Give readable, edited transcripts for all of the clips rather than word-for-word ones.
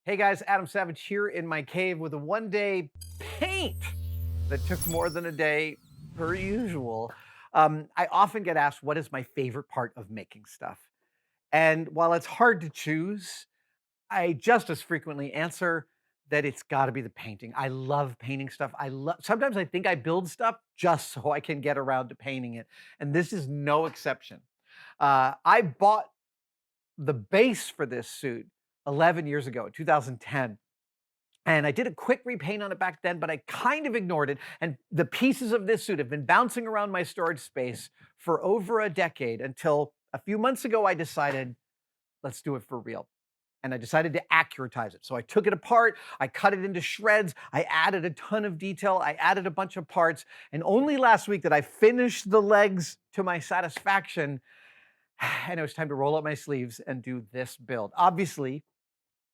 Hey guys, Adam Savage here in my cave with a one-day paint that took more than a day per usual. I often get asked, what is my favorite part of making stuff? And while it's hard to choose, I just as frequently answer that it's got to be the painting. I love painting stuff. Sometimes I think I build stuff just so I can get around to painting it. And this is no exception. I bought the base for this suit 11 years ago, 2010. And I did a quick repaint on it back then, but I kind of ignored it. And the pieces of this suit have been bouncing around my storage space for over a decade until a few months ago, I decided, let's do it for real. And I decided to accuratize it. So I took it apart, I cut it into shreds, I added a ton of detail, I added a bunch of parts. And only last week did I finish the legs to my satisfaction. And it was time to roll up my sleeves and do this build. Obviously,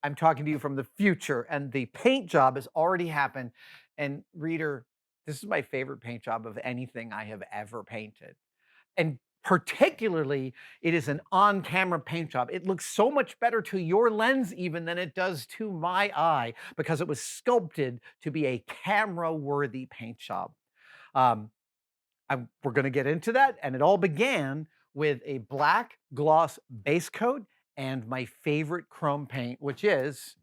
I'm talking to you from the future, and the paint job has already happened. And reader, this is my favorite paint job of anything I have ever painted. And particularly, it is an on-camera paint job. It looks so much better to your lens even than it does to my eye because it was sculpted to be a camera-worthy paint job. We're going to get into that, and it all began with a black gloss base coat and my favorite chrome paint, which is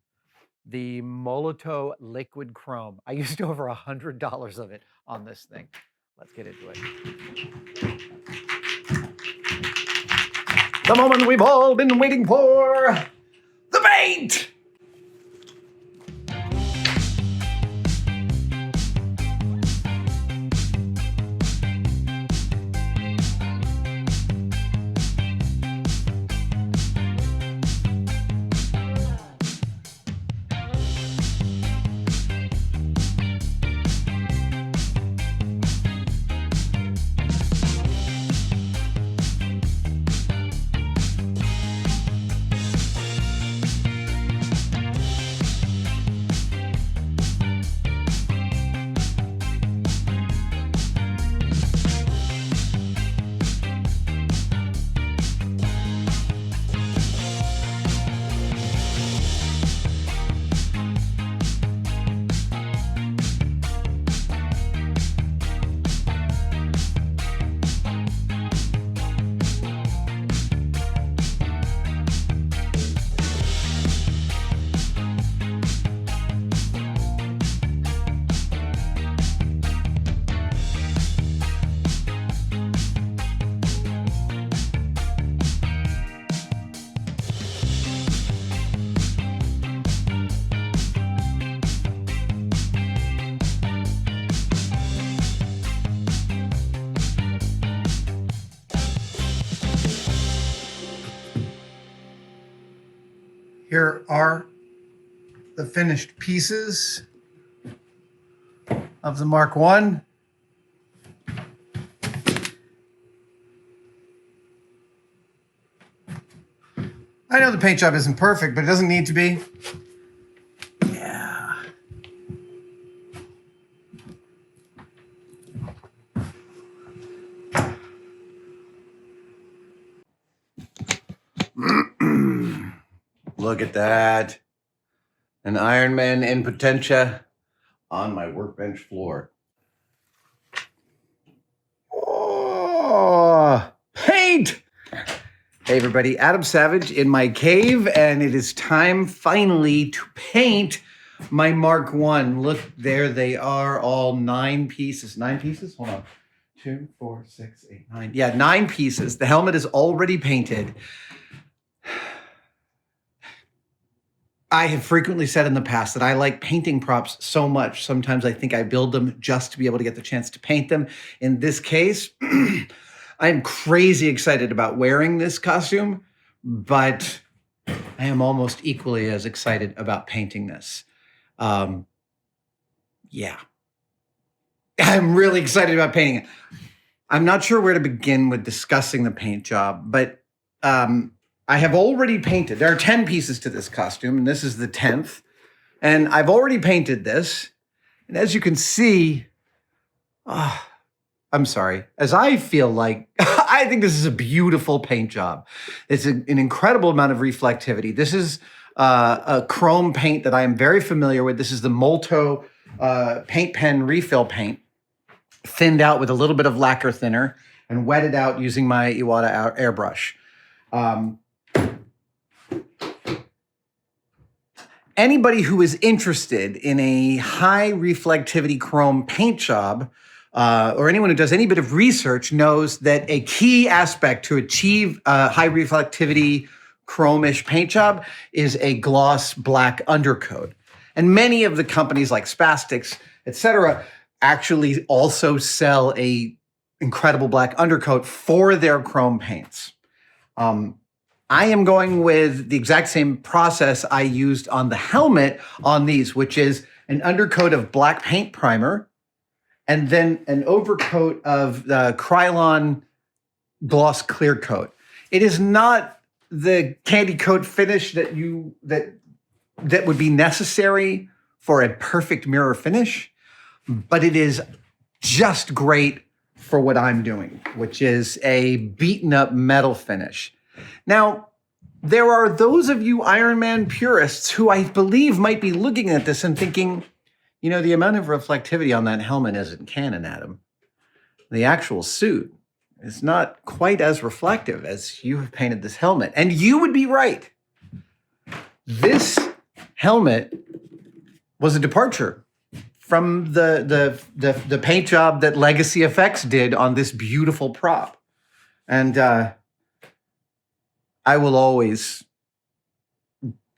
the Molotow Liquid Chrome. I used over $100 of it on this thing. Let's get into it. The moment we've all been waiting for, the paint! Here are the finished pieces of the Mark I. I know the paint job isn't perfect, but it doesn't need to be. Yeah. Look at that. An Iron Man in potentia on my workbench floor. Oh, paint! Hey everybody, Adam Savage in my cave, and it is time finally to paint my Mark I. Look, there they are, all 9 pieces. 9 pieces? Hold on. 2, 4, 6, 8, 9. Yeah, 9 pieces. The helmet is already painted. I have frequently said in the past that I like painting props so much. Sometimes I think I build them just to be able to get the chance to paint them. In this case, I'm crazy excited about wearing this costume, but I am almost equally as excited about painting this. Yeah. I'm really excited about painting it. I'm not sure where to begin with discussing the paint job, but I have already painted. There are 10 pieces to this costume, and this is the 10th. And I've already painted this. And as you can see, I'm sorry, as I feel like, I think this is a beautiful paint job. It's an incredible amount of reflectivity. This is a chrome paint that I am very familiar with. This is the Molto paint pen refill paint, thinned out with a little bit of lacquer thinner and wetted out using my Iwata airbrush. Anybody who is interested in a high reflectivity chrome paint job, or anyone who does any bit of research knows that a key aspect to achieve a high reflectivity chrome-ish paint job is a gloss black undercoat. And many of the companies like Spastics, etc., actually also sell a incredible black undercoat for their chrome paints. I am going with the exact same process I used on the helmet on these, which is an undercoat of black paint primer and then an overcoat of the Krylon gloss clear coat. It is not the candy coat finish that would be necessary for a perfect mirror finish, but it is just great for what I'm doing, which is a beaten up metal finish. Now, there are those of you Iron Man purists who I believe might be looking at this and thinking, you know, the amount of reflectivity on that helmet isn't canon, Adam. The actual suit is not quite as reflective as you have painted this helmet. And you would be right. This helmet was a departure from the paint job that Legacy Effects did on this beautiful prop. And I will always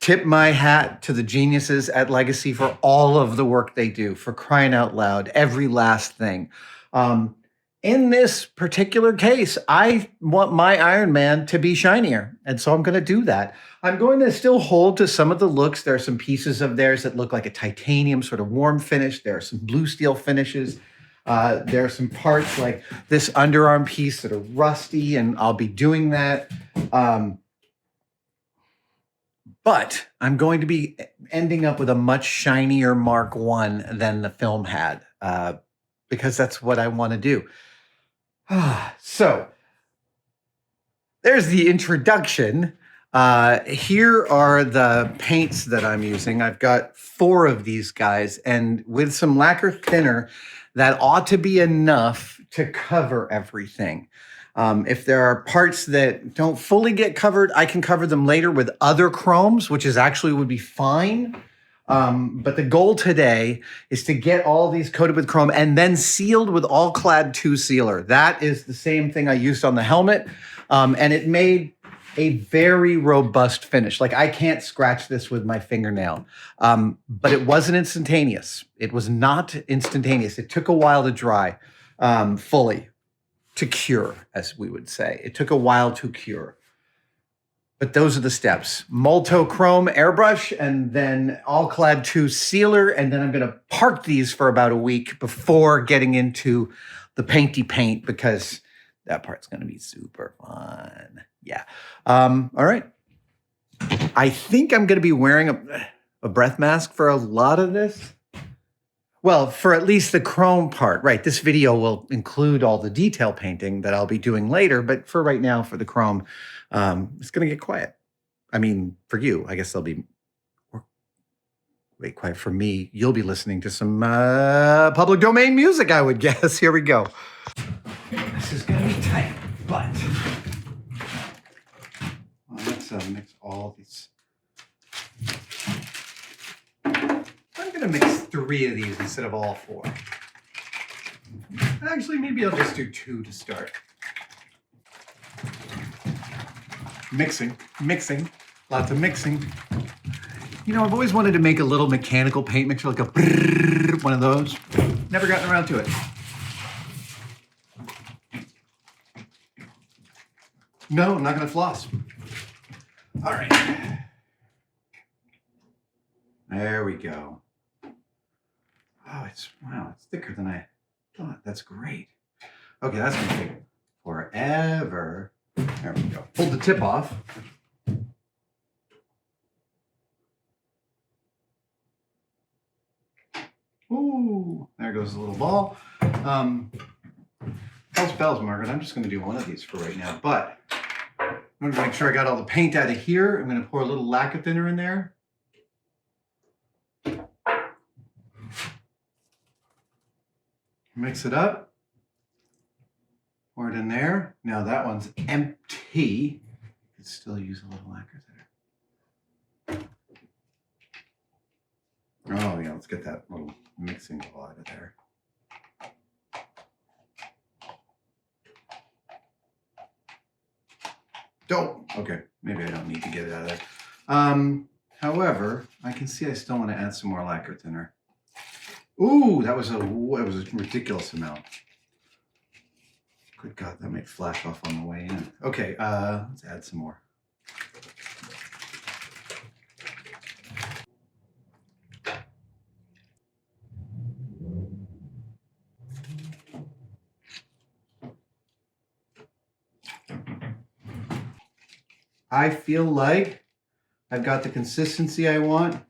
tip my hat to the geniuses at Legacy for all of the work they do, for crying out loud, every last thing. In this particular case, I want my Iron Man to be shinier, and so I'm going to do that. I'm going to still hold to some of the looks. There are some pieces of theirs that look like a titanium sort of warm finish. There are some blue steel finishes. There are some parts like this underarm piece that are rusty, and I'll be doing that. But I'm going to be ending up with a much shinier Mark I than the film had, because that's what I want to do. So there's the introduction. Here are the paints that I'm using. I've got 4 of these guys, and with some lacquer thinner, that ought to be enough to cover everything. If there are parts that don't fully get covered, I can cover them later with other chromes, which is actually would be fine. But the goal today is to get all these coated with chrome and then sealed with All Clad 2 sealer. That is the same thing I used on the helmet. And it made a very robust finish. Like, I can't scratch this with my fingernail. But it wasn't instantaneous. It was not instantaneous. It took a while to dry fully. To cure, as we would say. It took a while to cure. But those are the steps. Molto Chrome airbrush, and then All Clad 2 sealer, and then I'm going to park these for about a week before getting into the painty paint, because that part's going to be super fun. Yeah. All right. I think I'm going to be wearing a breath mask for a lot of this. Well, for at least the chrome part, right? This video will include all the detail painting that I'll be doing later, but for right now, for the chrome, it's going to get quiet. I mean, for you, I guess there'll be wait, quiet. For me, you'll be listening to some public domain music, I would guess. Here we go. This is going to be tight, but let's mix all these. I'm going to mix 3 of these instead of all 4. Actually, maybe I'll just do 2 to start. Mixing, lots of mixing. You know, I've always wanted to make a little mechanical paint mixer, like a brrrr, one of those. Never gotten around to it. No, I'm not going to floss. All right. There we go. Oh, it's thicker than I thought. That's great. Okay, that's going to take forever. There we go. Pull the tip off. Ooh, there goes the little ball. Bells, Margaret. I'm just going to do one of these for right now, but I'm gonna make sure I got all the paint out of here. I'm gonna pour a little lacquer thinner in there. Mix it up. Pour it in there. Now that one's empty. Could still use a little lacquer thinner. Oh yeah, let's get that little mixing bowl out of there. Oh, okay. Maybe I don't need to get it out of there. However, I can see I still want to add some more lacquer thinner. Ooh, that was a ridiculous amount. Good God, that might flash off on the way in. Okay, let's add some more. I feel like I've got the consistency I want.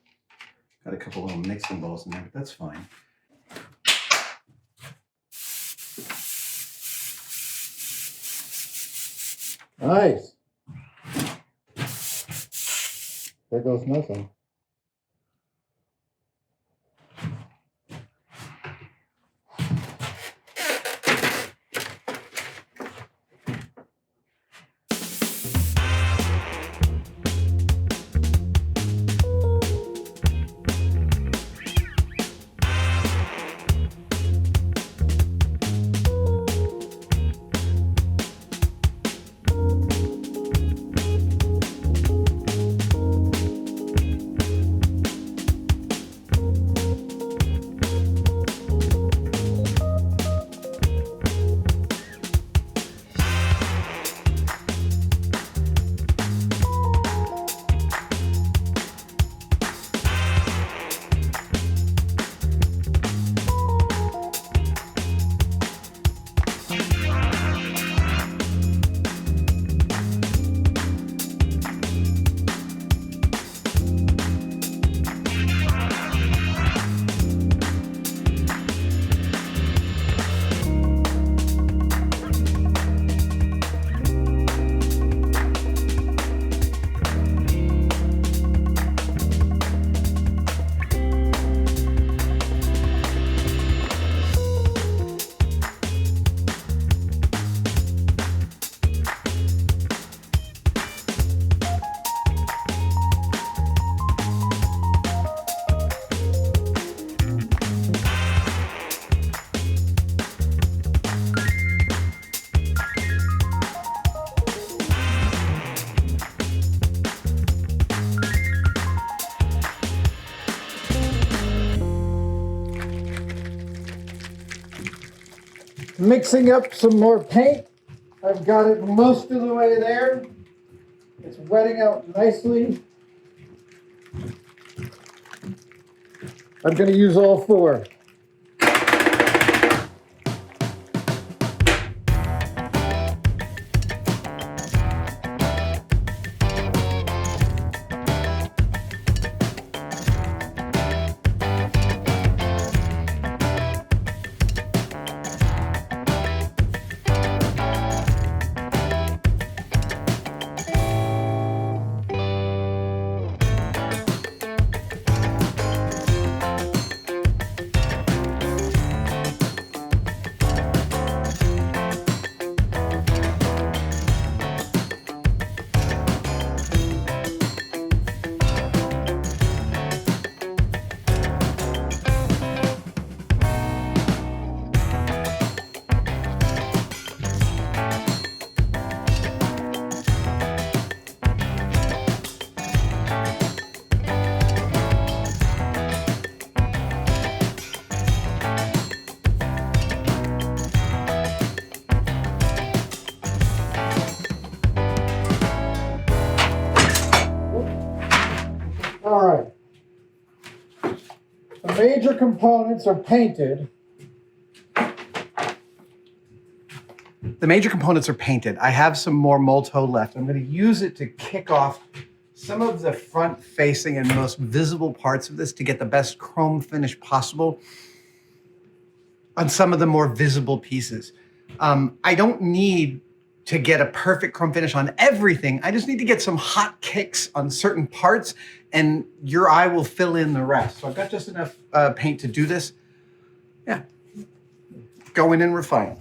Got a couple little mixing bowls in there, but that's fine. Nice. There goes nothing. Mixing up some more paint. I've got it most of the way there. It's wetting out nicely. I'm going to use all four. All right. The major components are painted. The major components are painted. I have some more Molto left. I'm going to use it to kick off some of the front-facing and most visible parts of this to get the best chrome finish possible on some of the more visible pieces. I don't need to get a perfect chrome finish on everything. I just need to get some hot kicks on certain parts, and your eye will fill in the rest. So I've got just enough paint to do this. Yeah, go in and refine.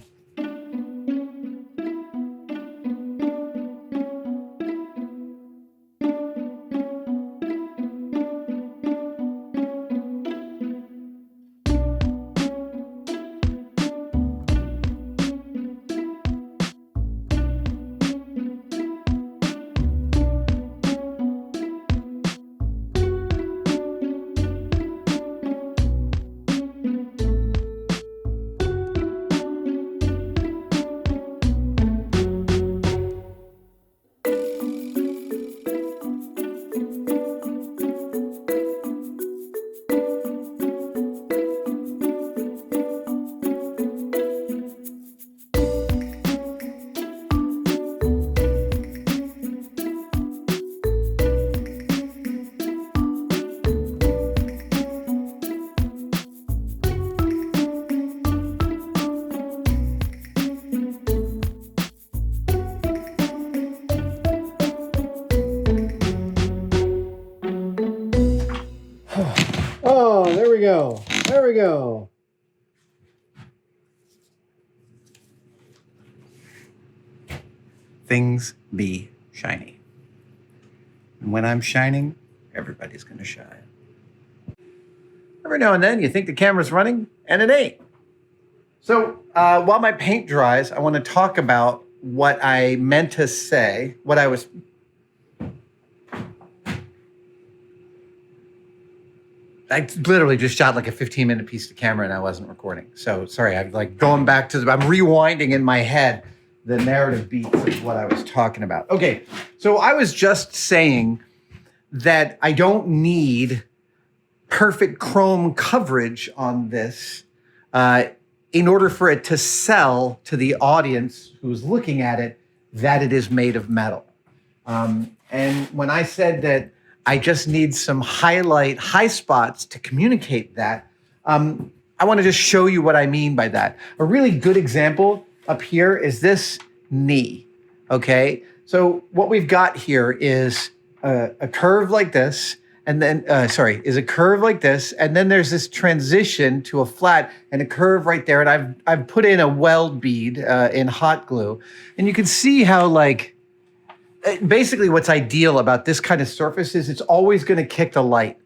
Oh, there we go. There we go. Things be shiny. And when I'm shining, everybody's gonna shine. Every now and then you think the camera's running, and it ain't. So while my paint dries, I wanna talk about what I meant to say, what I was... I literally just shot like a 15-minute piece of camera and I wasn't recording. So sorry, I'm like going back to, I'm rewinding in my head the narrative beats of what I was talking about. Okay, so I was just saying that I don't need perfect chrome coverage on this in order for it to sell to the audience who's looking at it that it is made of metal. And when I said that I just need some high spots to communicate that, I want to just show you what I mean by that. A really good example up here is this knee, okay? So what we've got here is a curve like this, and then, is a curve like this, and then there's this transition to a flat and a curve right there, and I've put in a weld bead in hot glue, and you can see how, like, basically what's ideal about this kind of surface is it's always going to kick the light,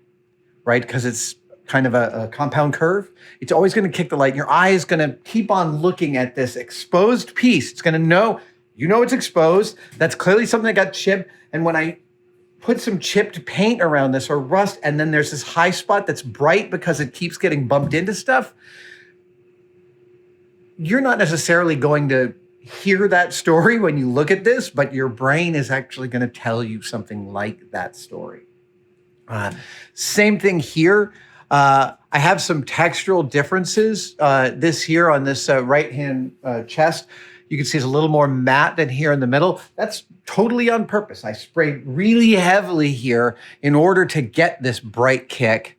right? Because it's kind of a compound curve. It's always going to kick the light. And your eye is going to keep on looking at this exposed piece. It's going to know, you know it's exposed. That's clearly something that got chipped. And when I put some chipped paint around this or rust, and then there's this high spot that's bright because it keeps getting bumped into stuff, you're not necessarily going to hear that story when you look at this, but your brain is actually going to tell you something like that story. Same thing here. I have some textural differences. This here on this right-hand chest, you can see it's a little more matte than here in the middle. That's totally on purpose. I sprayed really heavily here in order to get this bright kick.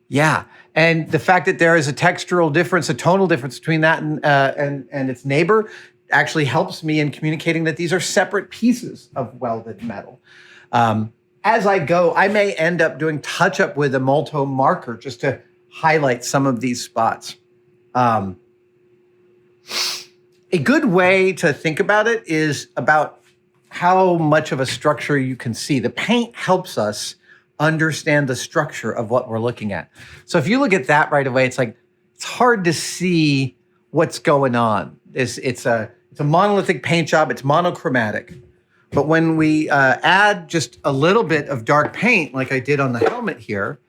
Yeah. And the fact that there is a textural difference, a tonal difference between that and its neighbor actually helps me in communicating that these are separate pieces of welded metal. As I go, I may end up doing touch-up with a Multo marker just to highlight some of these spots. A good way to think about it is about how much of a structure you can see. The paint helps us understand the structure of what we're looking at. So if you look at that right away, it's like, it's hard to see what's going on. It's a monolithic paint job. It's monochromatic. But when we add just a little bit of dark paint, like I did on the helmet here,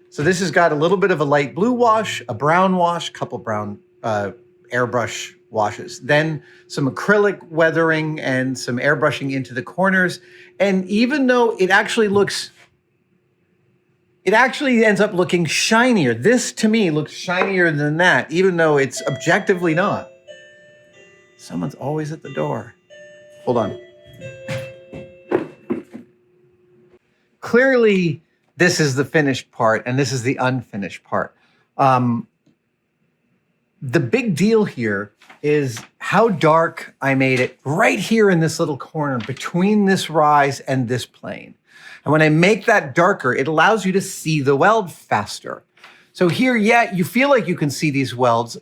so this has got a little bit of a light blue wash, a brown wash, a couple brown airbrush washes, then some acrylic weathering and some airbrushing into the corners. And even though it actually ends up looking shinier. This, to me, looks shinier than that, even though it's objectively not. Someone's always at the door. Hold on. Clearly, this is the finished part, and this is the unfinished part. The big deal here is how dark I made it right here in this little corner between this rise and this plane. And when I make that darker, it allows you to see the weld faster. So here, yeah, you feel like you can see these welds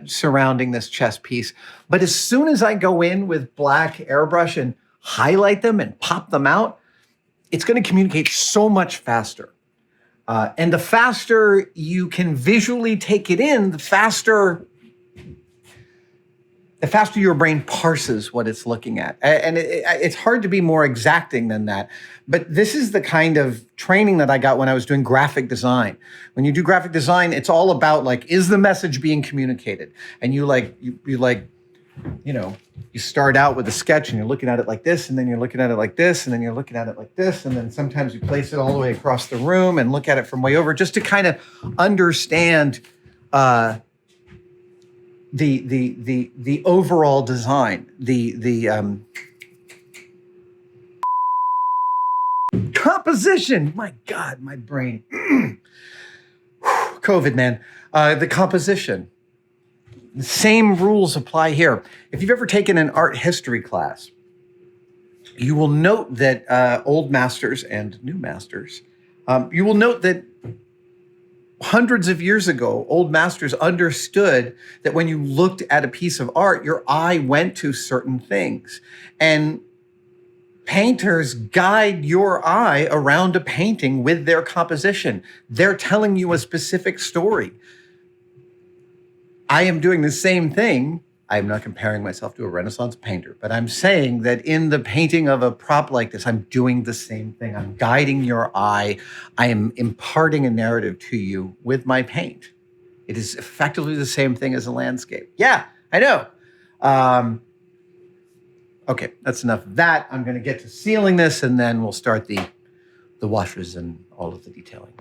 surrounding this chest piece. But as soon as I go in with black airbrush and highlight them and pop them out, it's going to communicate so much faster. And the faster you can visually take it in, the faster your brain parses what it's looking at. And it's hard to be more exacting than that. But this is the kind of training that I got when I was doing graphic design. When you do graphic design, it's all about like, is the message being communicated? And you start out with a sketch and you're looking at it like this, and then you're looking at it like this, and then you're looking at it like this, and then sometimes you place it all the way across the room and look at it from way over just to kind of understand the overall design, the composition. My God, my brain. COVID, man. The composition. The same rules apply here. If you've ever taken an art history class, you will note that old masters and new masters, you will note that hundreds of years ago, old masters understood that when you looked at a piece of art, your eye went to certain things. And painters guide your eye around a painting with their composition. They're telling you a specific story. I am doing the same thing. I'm not comparing myself to a Renaissance painter, but I'm saying that in the painting of a prop like this, I'm doing the same thing. I'm guiding your eye. I am imparting a narrative to you with my paint. It is effectively the same thing as a landscape. Yeah, I know. Okay, that's enough of that. I'm going to get to sealing this, and then we'll start the washes and all of the detailing.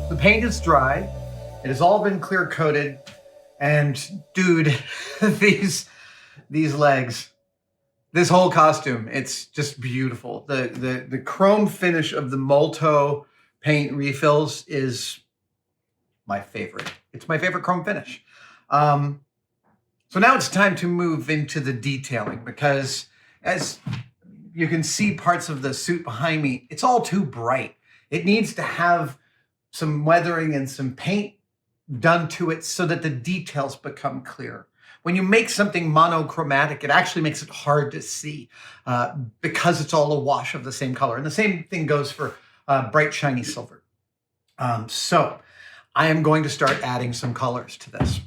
The paint is dry. It has all been clear coated. And dude, these legs, this whole costume, it's just beautiful. The chrome finish of the Molto paint refills is my favorite. It's my favorite chrome finish. So now it's time to move into the detailing, because as you can see parts of the suit behind me, it's all too bright. It needs to have some weathering and some paint done to it so that the details become clear. When you make something monochromatic, it actually makes it hard to see because it's all a wash of the same color. And the same thing goes for bright, shiny silver. So I am going to start adding some colors to this.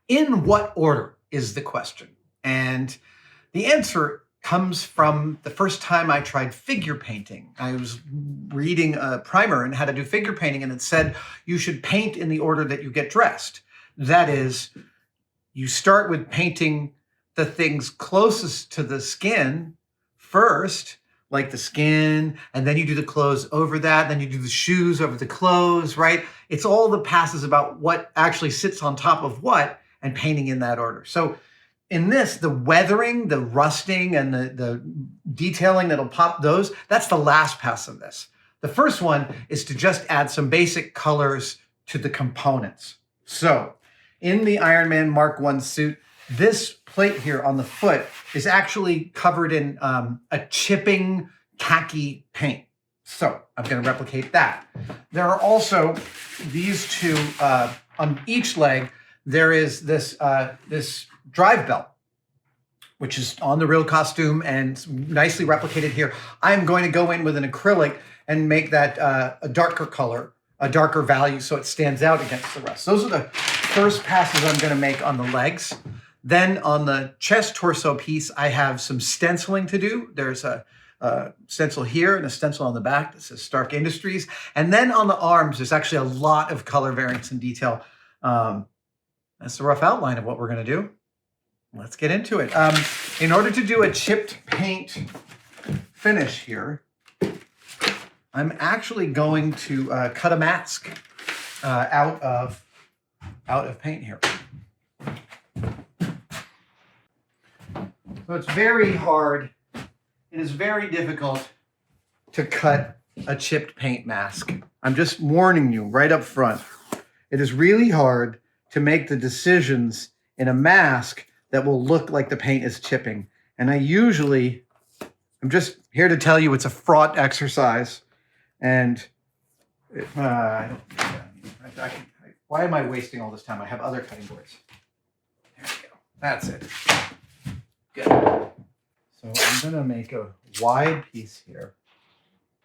In what order is the question? And the answer comes from the first time I tried figure painting. I was reading a primer on how to do figure painting, and it said you should paint in the order that you get dressed. That is, you start with painting the things closest to the skin first, like the skin, and then you do the clothes over that, then you do the shoes over the clothes, right? It's all the passes about what actually sits on top of what, and painting in that order. So in this, the weathering, the rusting, and the detailing that'll pop those, that's the last pass of this. The first one is to just add some basic colors to the components. So in the Iron Man Mark I suit, this plate here on the foot is actually covered in a chipping khaki paint. So I'm going to replicate that. There are also these two on each leg. There is this this drive belt, which is on the real costume and nicely replicated here. I'm going to go in with an acrylic and make that a darker color, a darker value, so it stands out against the rest. Those are the first passes I'm going to make on the legs. Then on the chest torso piece, I have some stenciling to do. There's a stencil here and a stencil on the back that says Stark Industries. And then on the arms, there's actually a lot of color variance and detail. That's the rough outline of what we're going to do. Let's get into it. In order to do a chipped paint finish here, I'm actually going to cut a mask out of paint here. So it's very hard. It is very difficult to cut a chipped paint mask. I'm just warning you right up front. It is really hard to make the decisions in a mask that will look like the paint is chipping. And I'm just here to tell you it's a fraught exercise. And why am I wasting all this time? I have other cutting boards. There we go. That's it. Good. So I'm going to make a wide piece here.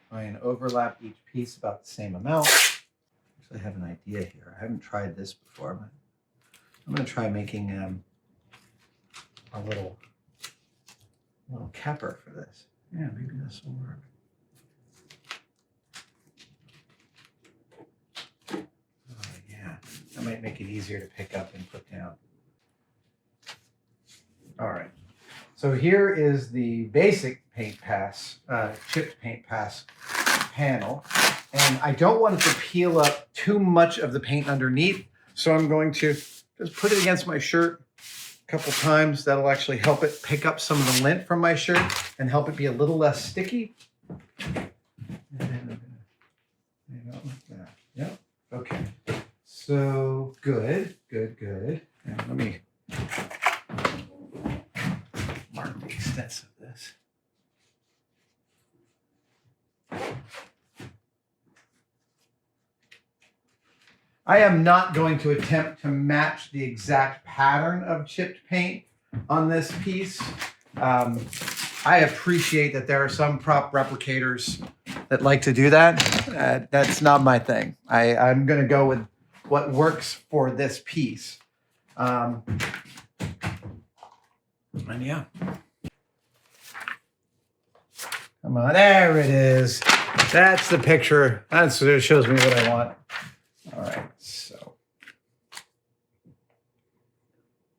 Try and overlap each piece about the same amount. Actually, I have an idea here. I haven't tried this before, but I'm going to try making a little capper for this. Yeah, maybe this will work. Oh, yeah. That might make it easier to pick up and put down. All right. So here is the basic paint pass, chipped paint pass panel. And I don't want it to peel up too much of the paint underneath. So I'm going to just put it against my shirt a couple times. That'll actually help it pick up some of the lint from my shirt and help it be a little less sticky. And then I'm gonna like that. Yep. Okay. So good. Now let me mark the extents of this. I am not going to attempt to match the exact pattern of chipped paint on this piece. I appreciate that there are some prop replicators that like to do that. That's not my thing. I'm going to go with what works for this piece. And yeah. Come on, there it is. That's the picture. It shows me what I want. All right, so.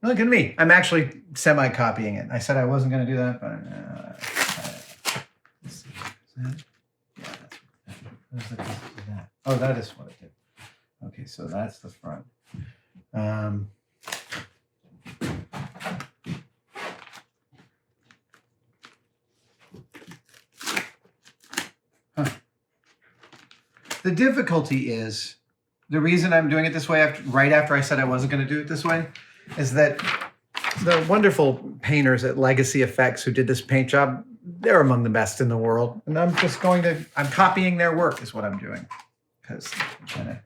Look at me. I'm actually semi-copying it. I said I wasn't going to do that, but let's see. Is that? Oh, that is what it did. Okay, so that's the front. The difficulty is the reason I'm doing it this way right after I said I wasn't going to do it this way is that the wonderful painters at Legacy Effects who did this paint job, they're among the best in the world. And I'm copying their work is what I'm doing. Because I'm kind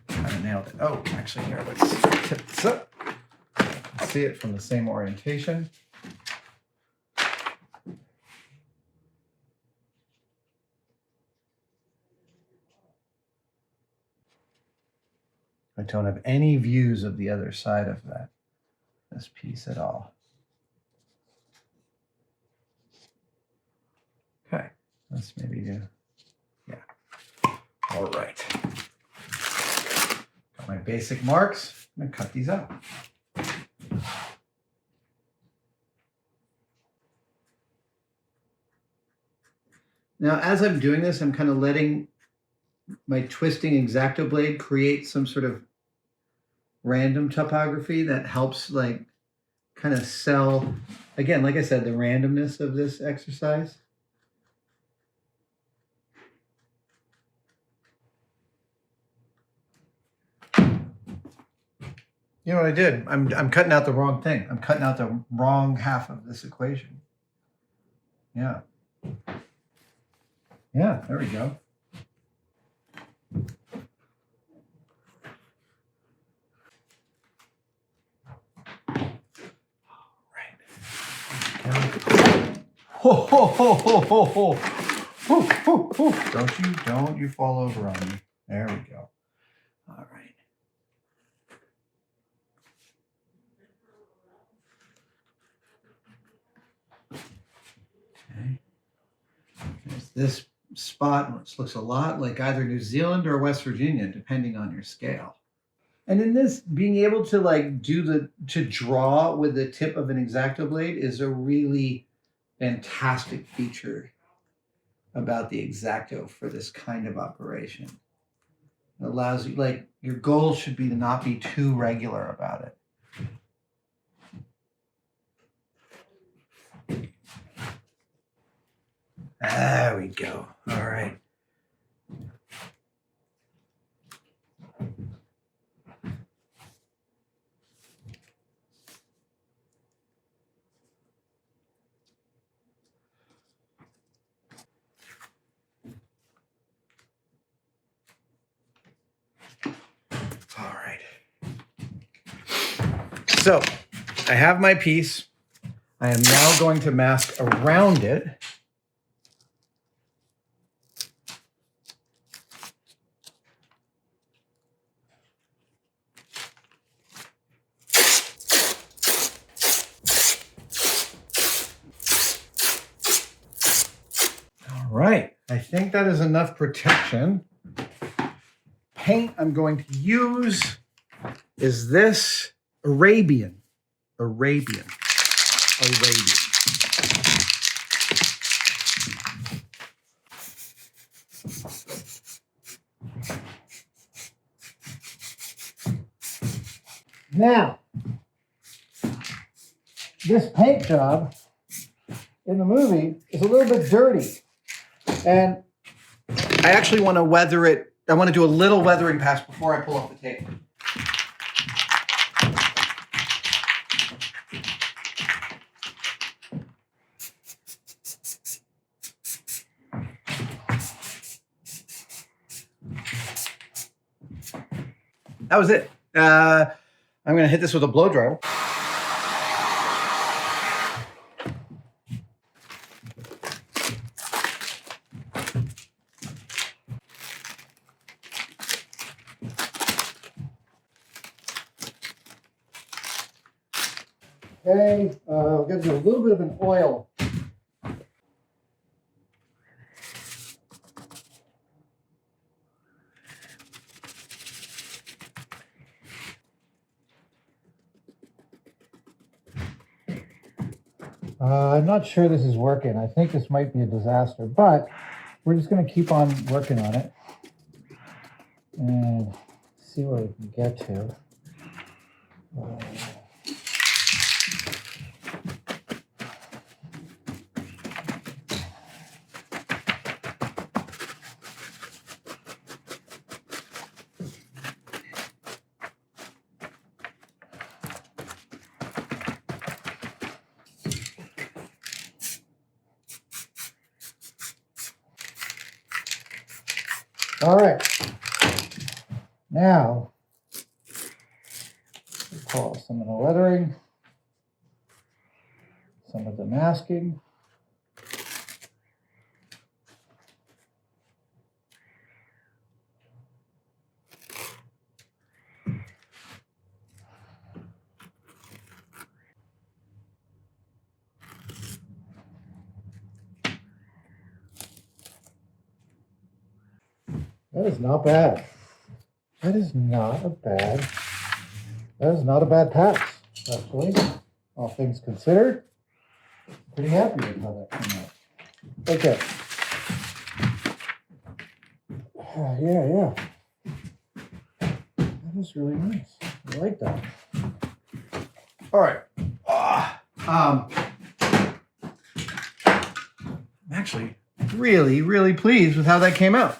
of nailed it. Oh, actually here, let's tip this up. See it from the same orientation. I don't have any views of the other side of this piece at all. Okay, let's maybe do, yeah. All right. Got my basic marks. I'm gonna cut these out. Now, as I'm doing this, I'm kind of letting my twisting X-Acto blade create some sort of random topography that helps like kind of sell, again, like I said, the randomness of this exercise. You know what I did? I'm cutting out the wrong thing. I'm cutting out the wrong half of this equation. Yeah. Yeah, there we go. Ho, ho, ho, ho, ho, ho. Woo, woo, woo. Don't you fall over on me. There we go. All right. Okay. There's this spot, which looks a lot like either New Zealand or West Virginia, depending on your scale. And in this, being able to like to draw with the tip of an X-Acto blade is a really fantastic feature about the X-Acto for this kind of operation. It allows you, like, your goal should be to not be too regular about it. There we go. All right. All right. So I have my piece. I am now going to mask around it. All right. I think that is enough protection. Paint I'm going to use is this Arabian. Now, this paint job in the movie is a little bit dirty. And I actually want to weather it. I want to do a little weathering pass before I pull off the tape. That was it. I'm going to hit this with a blow dryer. okay, we're going to do a little bit of an oil. I'm not sure this is working. I think this might be a disaster, but we're just going to keep on working on it and see where we can get to. All right. Now, recall some of the lettering, some of the masking. That is not bad. That is not a bad pass, actually. All things considered, pretty happy with how that came out. Okay. Yeah. That is really nice. I like that. All right. I'm actually really pleased with how that came out.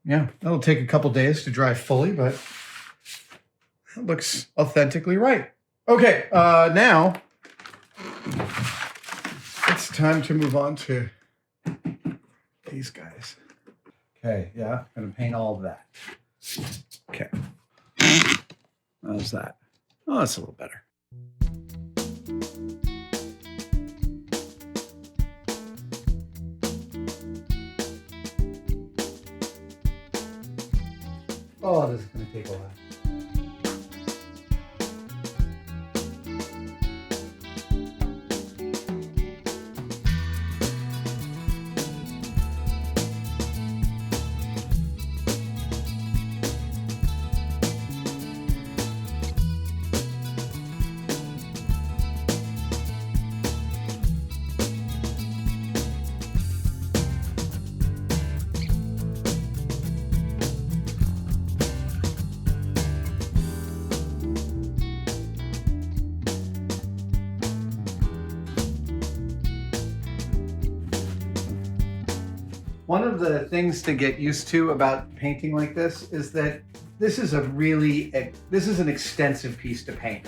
Yeah, that'll take a couple days to dry fully, but it looks authentically right. Okay, now it's time to move on to these guys. Okay, yeah, gonna paint all of that. Okay. How's that? Oh, that's a little better. Oh, this is going to take a while. One of the things to get used to about painting like this is that this is an extensive piece to paint.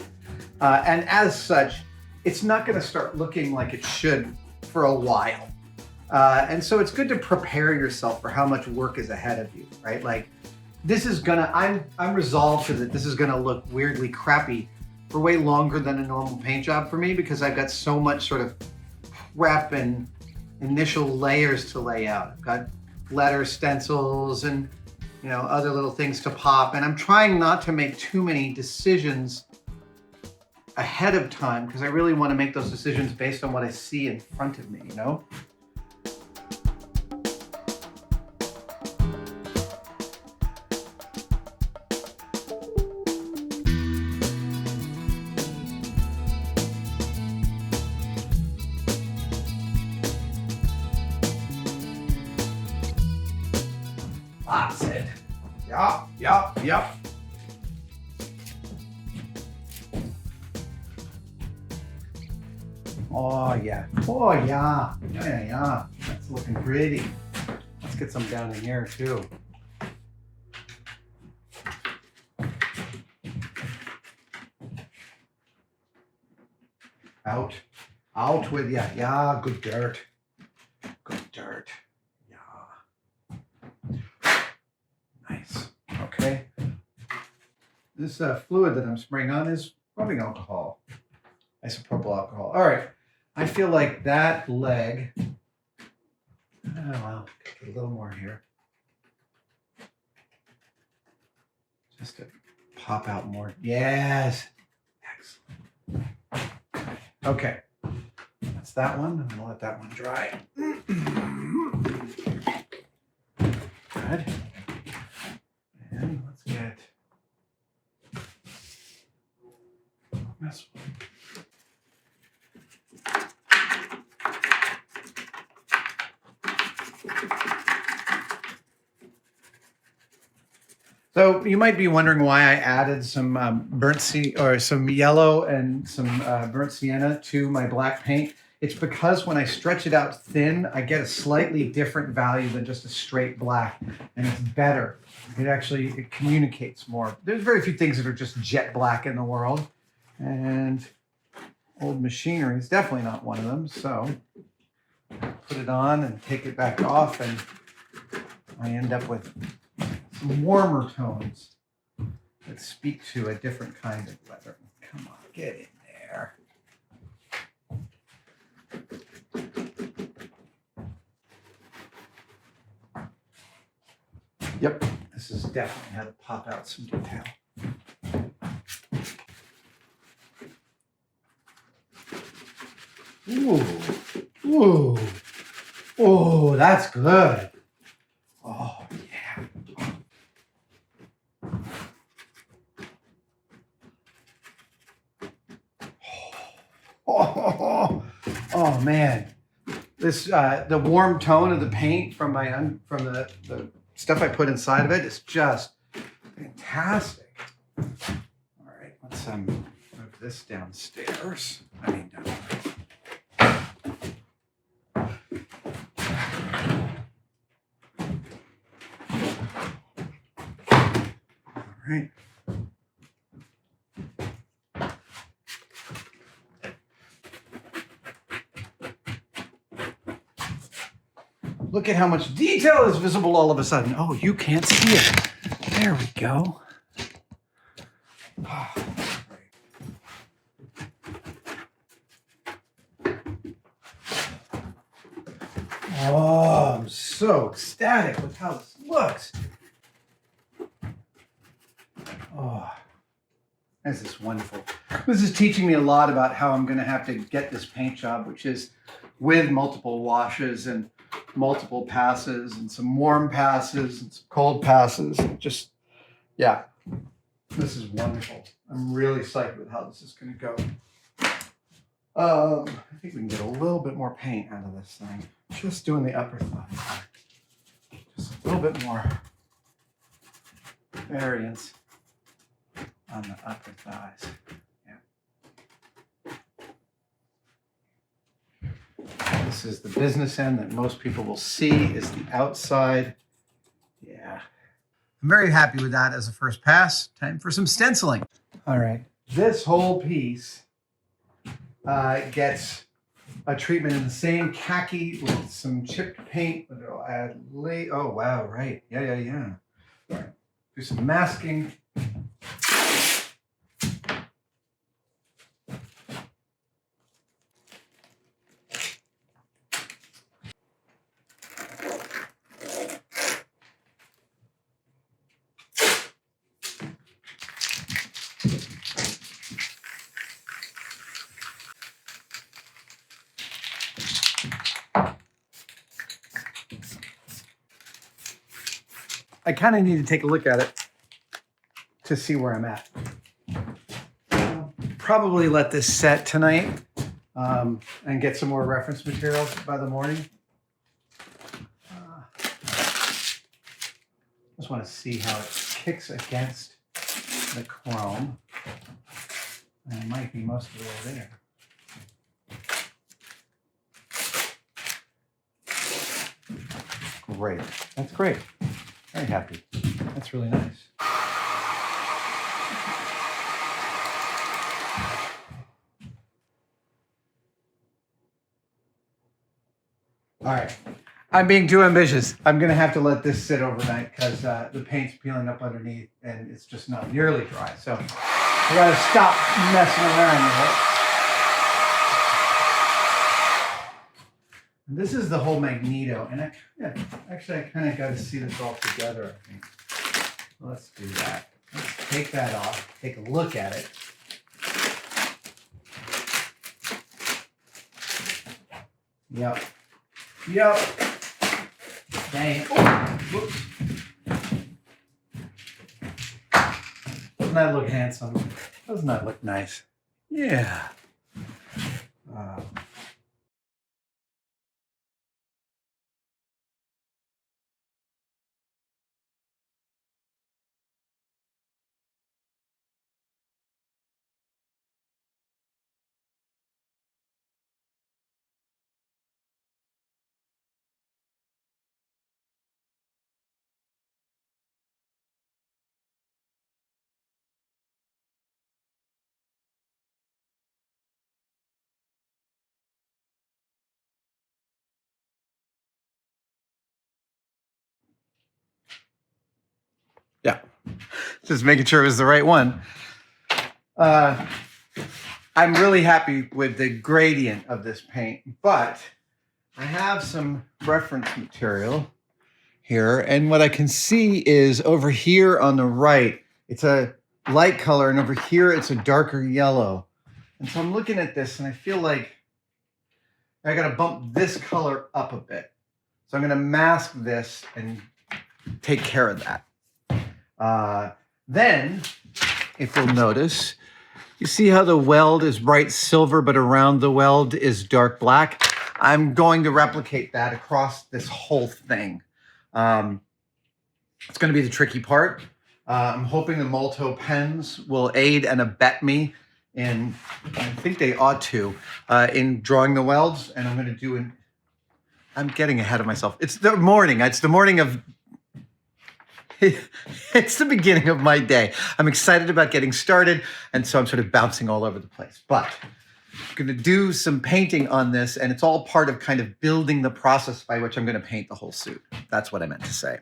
And as such, it's not going to start looking like it should for a while. And so it's good to prepare yourself for how much work is ahead of you, right? Like I'm resolved to that this is gonna look weirdly crappy for way longer than a normal paint job for me because I've got so much sort of prep and initial layers to lay out. I've got letter stencils and other little things to pop, and I'm trying not to make too many decisions ahead of time because I really want to make those decisions based on what I see in front of me, That's it. Yep. Oh yeah. Yeah. That's looking pretty. Let's get some down in here too. Out with ya. Yeah, good dirt. Yeah. Nice. Okay. This fluid that I'm spraying on is rubbing alcohol. Isopropyl alcohol. All right. I feel like that leg. Oh, well, get a little more here. Just to pop out more. Yes. Excellent. Okay. That's that one. I'm going to let that one dry. Good. And let's get this one. So you might be wondering why I added some some yellow and some burnt sienna to my black paint. It's because when I stretch it out thin, I get a slightly different value than just a straight black, and it's better. It communicates more. There's very few things that are just jet black in the world, and old machinery is definitely not one of them. So put it on and take it back off, and I end up with some warmer tones that speak to a different kind of leather. Come on, get in there. Yep, this is definitely how to pop out some detail. Ooh, ooh, ooh, that's good. Oh, yeah. Oh man, this the warm tone of the paint from from the stuff I put inside of it is just fantastic. All right, let's move this downstairs. I mean, all right. Look at how much detail is visible all of a sudden. Oh, you can't see it. There we go. Oh, I'm so ecstatic with how this looks. Oh, this is wonderful. This is teaching me a lot about how I'm going to have to get this paint job, which is with multiple washes and multiple passes and some warm passes and some cold passes. Just, yeah, this is wonderful. I'm really psyched with how this is going to go. I think we can get a little bit more paint out of this thing. Just doing the upper thigh. Just a little bit more variance on the upper thighs. Yeah. This is the business end that most people will see is the outside. Yeah. I'm very happy with that as a first pass. Time for some stenciling. All right. This whole piece gets a treatment in the same khaki with some chipped paint that I'll add late. Oh, wow, right. Yeah. All right. Do some masking. I kind of need to take a look at it to see where I'm at. I'll probably let this set tonight and get some more reference materials by the morning. Just want to see how it kicks against the chrome. And it might be most of the way there. Great. That's great. Very happy. That's really nice. All right. I'm being too ambitious. I'm going to have to let this sit overnight because the paint's peeling up underneath and it's just not nearly dry. So I got to stop messing around with it. And this is the whole magneto. And I kind of got to see this all together, I think. Let's do that. Let's take that off, take a look at it. Yep. Dang it. Oh, whoops. Doesn't that look handsome? Doesn't that look nice? Yeah. Just making sure it was the right one. I'm really happy with the gradient of this paint, but I have some reference material here, and what I can see is over here on the right, it's a light color, and over here it's a darker yellow. And so I'm looking at this and I feel like I got to bump this color up a bit. So I'm going to mask this and take care of that. Then, if you'll notice, you see how the weld is bright silver, but around the weld is dark black? I'm going to replicate that across this whole thing. It's going to be the tricky part. I'm hoping the Molto pens will aid and abet me in, I think they ought to, in drawing the welds. And I'm going to do an, I'm getting ahead of myself. It's the morning. It's the morning of, it's the beginning of my day. I'm excited about getting started. And so I'm sort of bouncing all over the place. But I'm going to do some painting on this. And it's all part of kind of building the process by which I'm going to paint the whole suit. That's what I meant to say.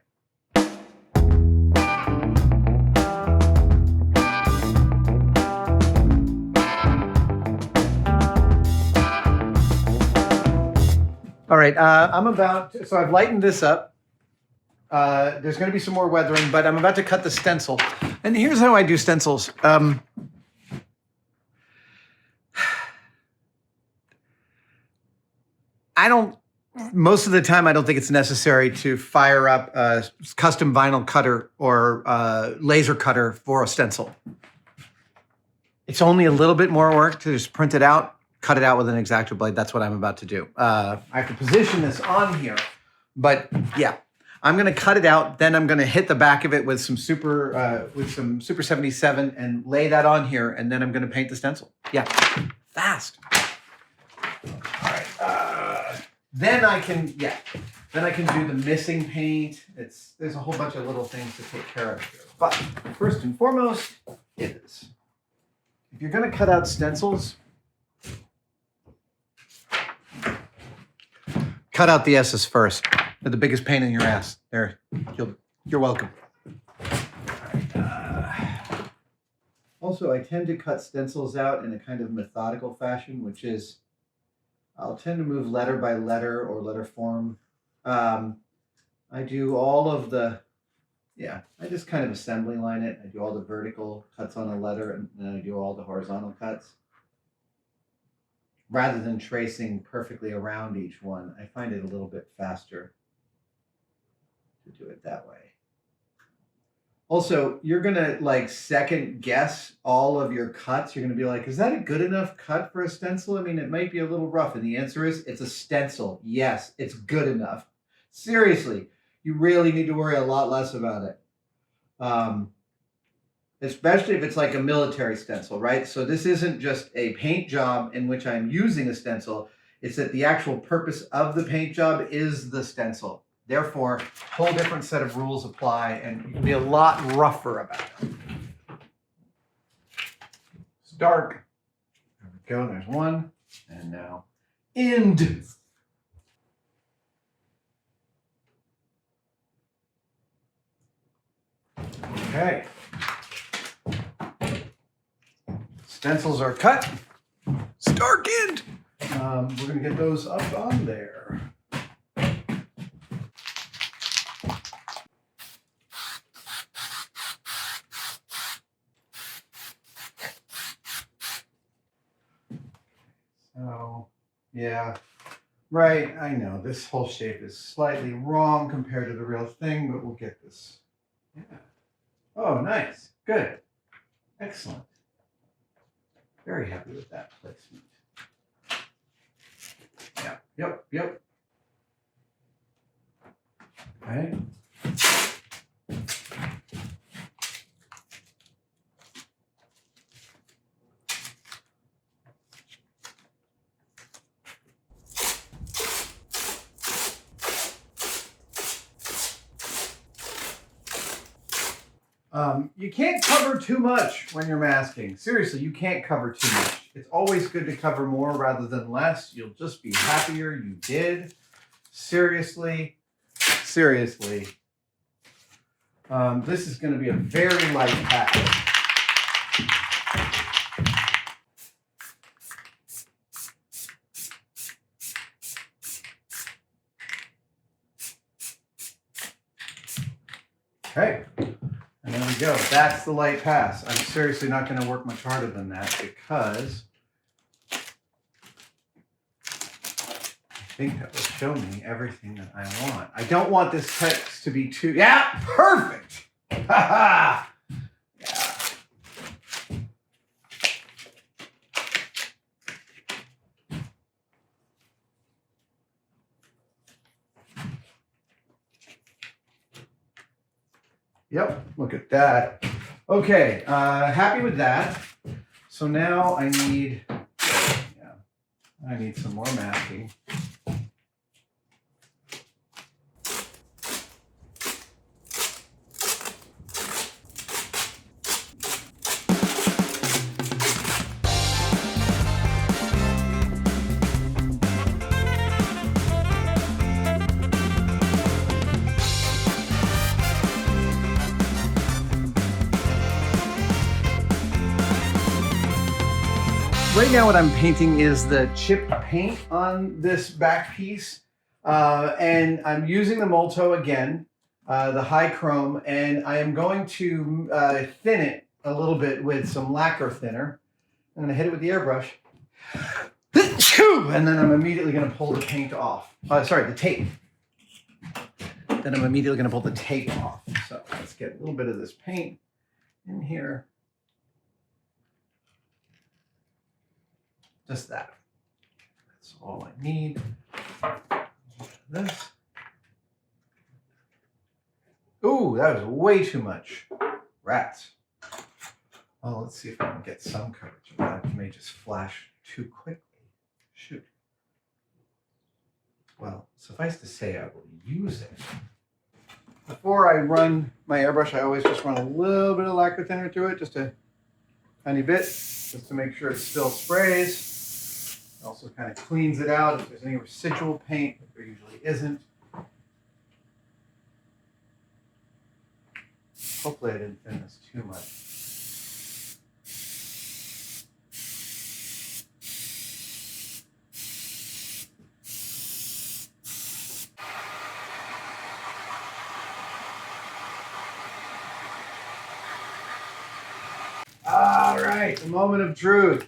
All right, so I've lightened this up. There's going to be some more weathering, but I'm about to cut the stencil. And here's how I do stencils. Most of the time, I don't think it's necessary to fire up a custom vinyl cutter or laser cutter for a stencil. It's only a little bit more work to just print it out, cut it out with an X-Acto blade. That's what I'm about to do. I have to position this on here, but yeah, I'm going to cut it out. Then I'm going to hit the back of it with some Super 77 and lay that on here. And then I'm going to paint the stencil. Yeah, fast. All right. Then I can do the missing paint. There's a whole bunch of little things to take care of here. But first and foremost is, if you're going to cut out stencils, cut out the S's first. They're the biggest pain in your ass. There, you're welcome. Also, I tend to cut stencils out in a kind of methodical fashion, which is I'll tend to move letter by letter or letter form. I do all of the, I just kind of assembly line it. I do all the vertical cuts on a letter, and then I do all the horizontal cuts. Rather than tracing perfectly around each one, I find it a little bit faster to do it that way. Also, you're going to like second guess all of your cuts. You're going to be like, is that a good enough cut for a stencil? I mean, it might be a little rough. And the answer is, it's a stencil. Yes, it's good enough. Seriously, you really need to worry a lot less about it. Especially if it's like a military stencil, right? So this isn't just a paint job in which I'm using a stencil. It's that the actual purpose of the paint job is the stencil. Therefore, a whole different set of rules apply, and you can be a lot rougher about it. It's dark. There we go. There's one. And now, end. Okay. Stencils are cut. It's darkened. We're going to get those up on there. So, yeah, right. I know this whole shape is slightly wrong compared to the real thing, but we'll get this. Yeah. Oh, nice. Good. Excellent. Very happy with that placement. Yeah, yep. Okay. You can't cover too much when you're masking. Seriously, you can't cover too much. It's always good to cover more rather than less. You'll just be happier you did. Seriously. This is going to be a very light package. Okay, and there we go. That's the light pass. I'm seriously not going to work much harder than that because I think that will show me everything that I want. I don't want this text to be too, yeah, perfect. Ha ha. Yeah. Yep, look at that. Okay, happy with that. So now I need some more masking. Right now what I'm painting is the chipped paint on this back piece. And I'm using the Molto again, the high chrome, and I am going to thin it a little bit with some lacquer thinner. I'm gonna hit it with the airbrush. And then I'm immediately gonna pull the paint off. Sorry, the tape. Then I'm immediately gonna pull the tape off. So let's get a little bit of this paint in here. Just that. That's all I need. This. Ooh, that was way too much. Rats. Well, let's see if I can get some coverage. That may just flash too quickly. Shoot. Well, suffice to say, I will use it. Before I run my airbrush, I always just run a little bit of lacquer thinner through it, just a tiny bit, just to make sure it still sprays. It also kind of cleans it out if there's any residual paint, but there usually isn't. Hopefully I didn't thin this too much. All right, the moment of truth.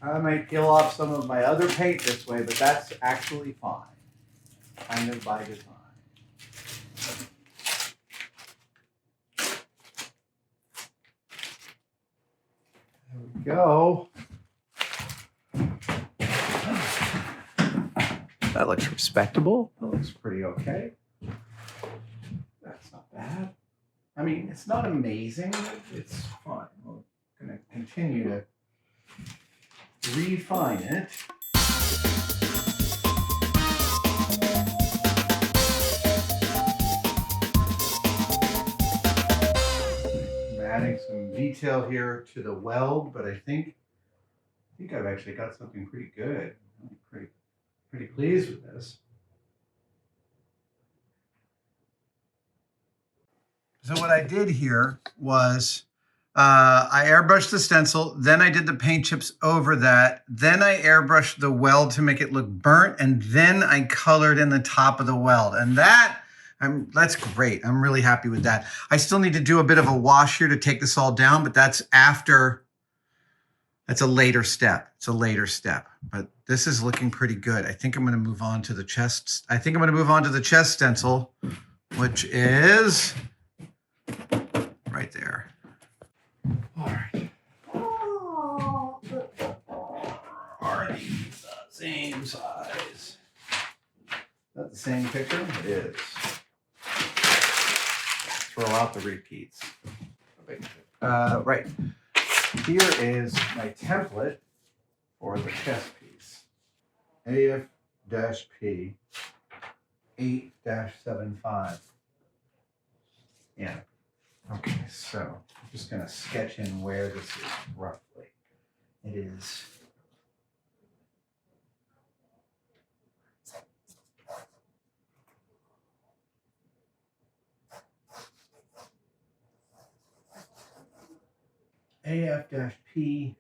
I might peel off some of my other paint this way, but that's actually fine. Kind of by design. There we go. That looks respectable. That looks pretty okay. That's not bad. I mean, it's not amazing, but it's fine. We're going to continue to refine it. I'm adding some detail here to the weld, but I think I've actually got something pretty good. I'm pretty pleased with this. So what I did here was I airbrushed the stencil, then I did the paint chips over that, then I airbrushed the weld to make it look burnt, and then I colored in the top of the weld. And that's great. I'm really happy with that. I still need to do a bit of a wash here to take this all down, but that's a later step. It's a later step, but this is looking pretty good. I think I'm going to move on to the chest. I think I'm going to move on to the chest stencil, which is right there. All right. Are these the same size? Is that the same picture? It is. Throw out the repeats. Right. Here is my template for the chest piece. AF-P 8-75. Yeah. Okay, so I'm just going to sketch in where this is roughly. It is AF-P875.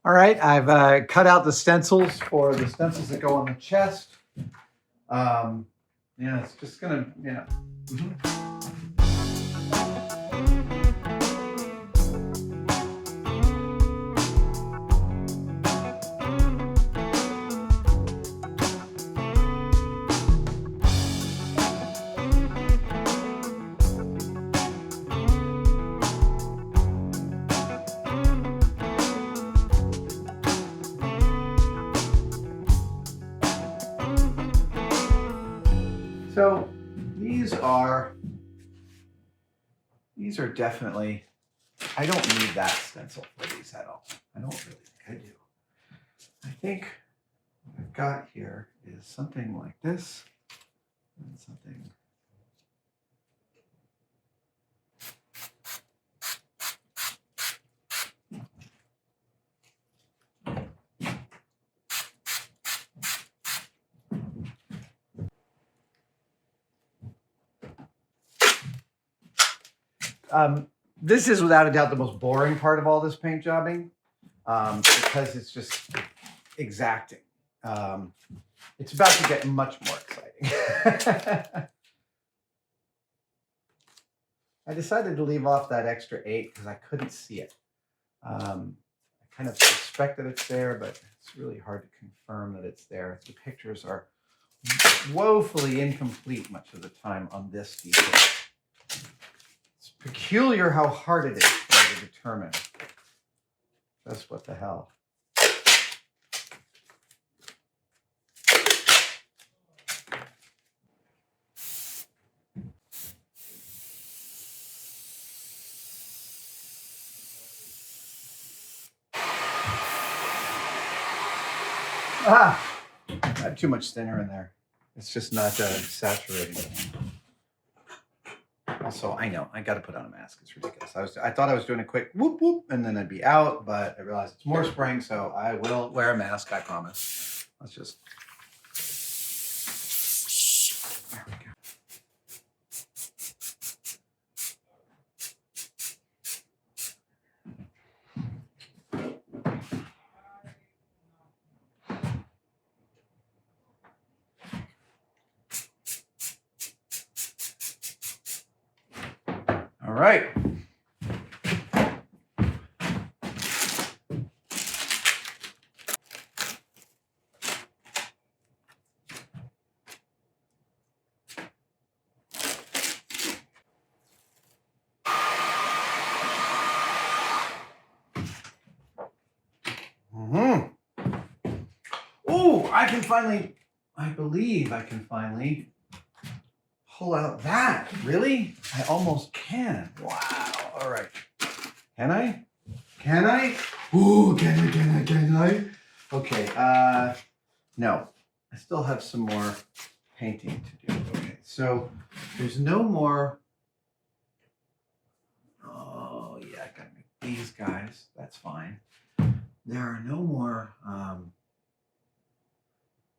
All right, I've cut out the stencils for the stencils that go on the chest. Yeah, it's just gonna, yeah. So these are definitely, I don't need that stencil for these at all. I don't really think I do. I think what I've got here is something like this and something. This is without a doubt the most boring part of all this paint jobbing, because it's just exacting. It's about to get much more exciting. I decided to leave off that extra 8 because I couldn't see it. I kind of suspect that it's there, but it's really hard to confirm that it's there. The pictures are woefully incomplete much of the time on this detail. It's peculiar how hard it is for me to determine just what the hell. I have too much thinner in there. It's just not saturating. Also, I know I got to put on a mask. It's ridiculous. I thought I was doing a quick whoop whoop and then I'd be out, but I realized it's more spraying, so I will wear a mask. I promise. Let's just. There we go. All right. Oh, I believe I can finally pull out that. Really? I almost can. Wow. All right. Can I? Can I? Ooh, can I? Okay. No. I still have some more painting to do. Okay. So there's no more. Oh, yeah. I gotta make these guys. That's fine. There are no more.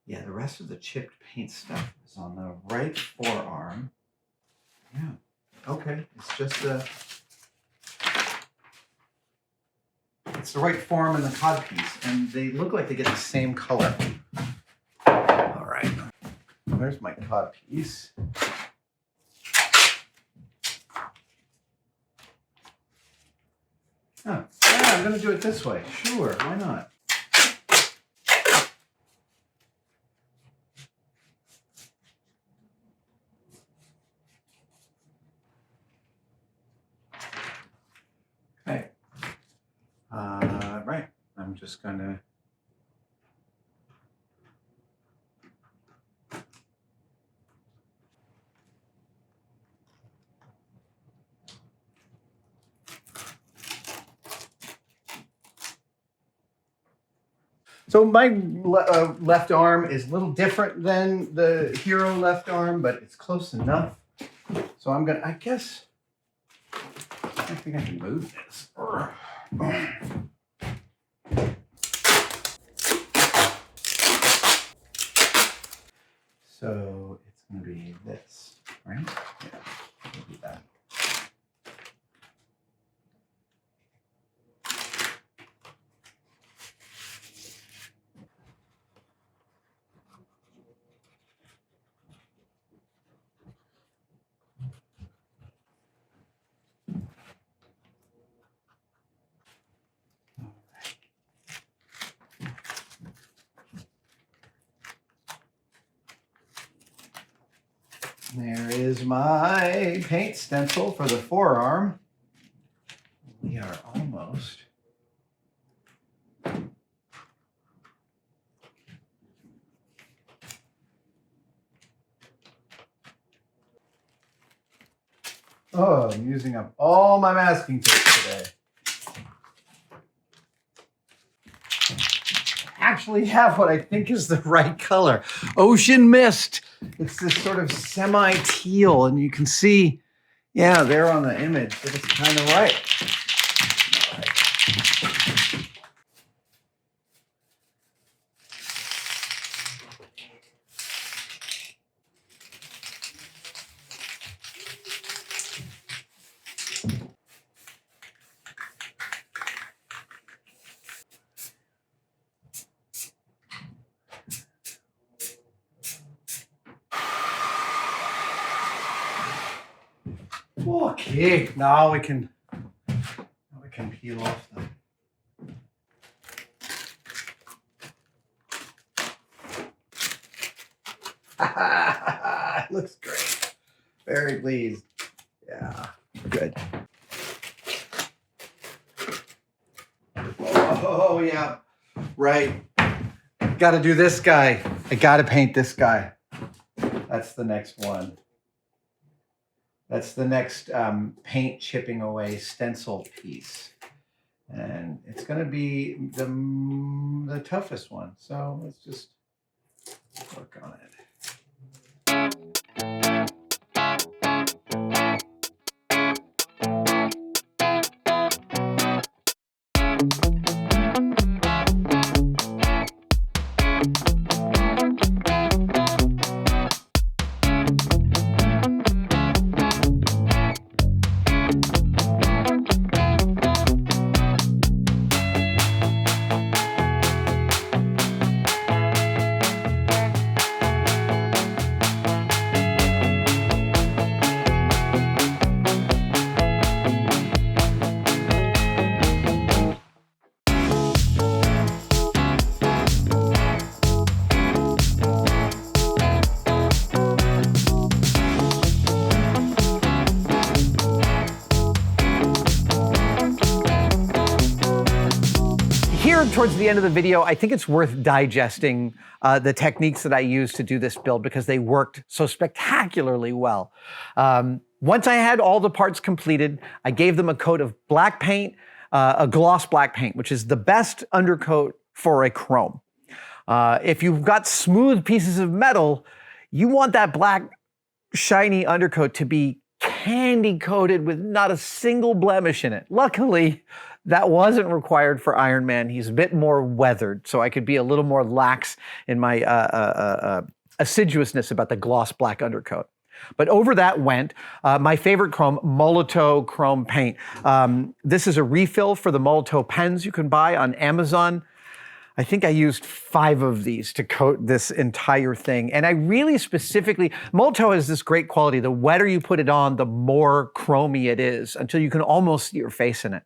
Yeah, the rest of the chipped paint stuff is on the right forearm. Yeah. Okay. It's just it's the right form and the codpiece, and they look like they get the same color. All right. There's my codpiece. Oh, yeah, I'm gonna do it this way. Sure, why not? Okay. Right. I'm just gonna. So my left arm is a little different than the hero left arm, but it's close enough. So I'm gonna, I guess, I think I can move this. So it's gonna be this, right? Yeah, it'll be that. There is my paint stencil for the forearm. We are almost. Oh, I'm using up all my masking tape today. Actually have what I think is the right color. Ocean Mist. It's this sort of semi-teal, and you can see, yeah, there on the image that it's kind of right. All right. Okay, now we can peel off the. Looks great. Very pleased. Yeah, good. Oh yeah, right. Got to do this guy. I got to paint this guy. That's the next one. That's the next paint chipping away stencil piece. And it's going to be the toughest one. So let's just work on it. Here, towards the end of the video, I think it's worth digesting the techniques that I used to do this build because they worked so spectacularly well. Once I had all the parts completed, I gave them a coat of black paint, a gloss black paint, which is the best undercoat for a chrome. If you've got smooth pieces of metal, you want that black, shiny undercoat to be candy coated with not a single blemish in it. Luckily, that wasn't required for Iron Man. He's a bit more weathered, so I could be a little more lax in my assiduousness about the gloss black undercoat. But over that went my favorite chrome, Molotow chrome paint. This is a refill for the Molotow pens you can buy on Amazon. I think I used 5 of these to coat this entire thing. And I really specifically, Molotow has this great quality. The wetter you put it on, the more chromy it is until you can almost see your face in it.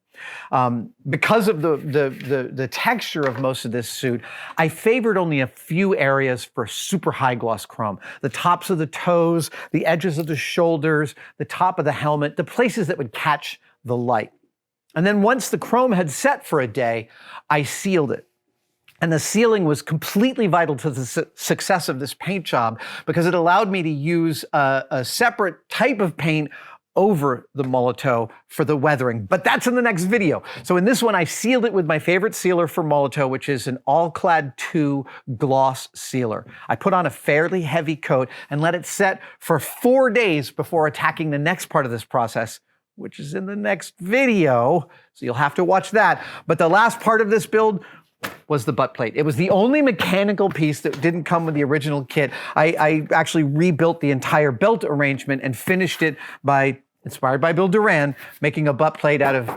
Because of the texture of most of this suit, I favored only a few areas for super high gloss chrome. The tops of the toes, the edges of the shoulders, the top of the helmet, the places that would catch the light. And then once the chrome had set for a day, I sealed it. And the sealing was completely vital to the success of this paint job because it allowed me to use a separate type of paint over the Molotow for the weathering. But that's in the next video. So in this one, I sealed it with my favorite sealer for Molotow, which is an All-Clad 2 gloss sealer. I put on a fairly heavy coat and let it set for 4 days before attacking the next part of this process, which is in the next video. So you'll have to watch that. But the last part of this build was the butt plate. It was the only mechanical piece that didn't come with the original kit. I actually rebuilt the entire belt arrangement and finished it by, inspired by Bill Duran, making a butt plate out of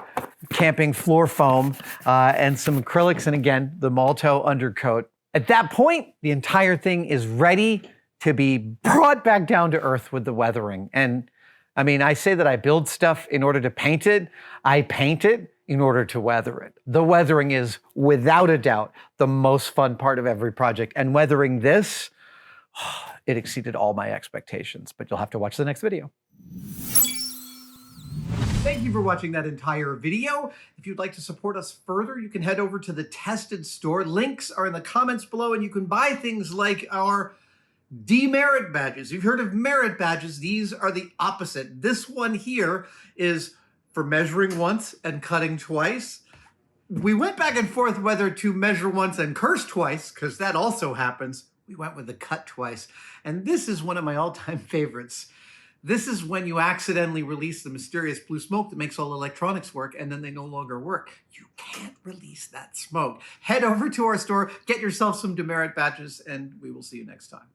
camping floor foam and some acrylics, and again, the Molotow undercoat. At that point, the entire thing is ready to be brought back down to earth with the weathering. And I mean, I say that I build stuff in order to paint it. I paint it in order to weather it. The weathering is, without a doubt, the most fun part of every project. And weathering this It exceeded all my expectations, but you'll have to watch the next video. Thank you for watching that entire video. If you'd like to support us further, you can head over to the Tested store. Links are in the comments below, and you can buy things like our demerit badges. You've heard of merit badges. These are the opposite. This one here is for measuring once and cutting twice. We went back and forth whether to measure once and curse twice, because that also happens. We went with the cut twice. And this is one of my all-time favorites. This is when you accidentally release the mysterious blue smoke that makes all electronics work, and then they no longer work. You can't release that smoke. Head over to our store, get yourself some demerit badges, and we will see you next time.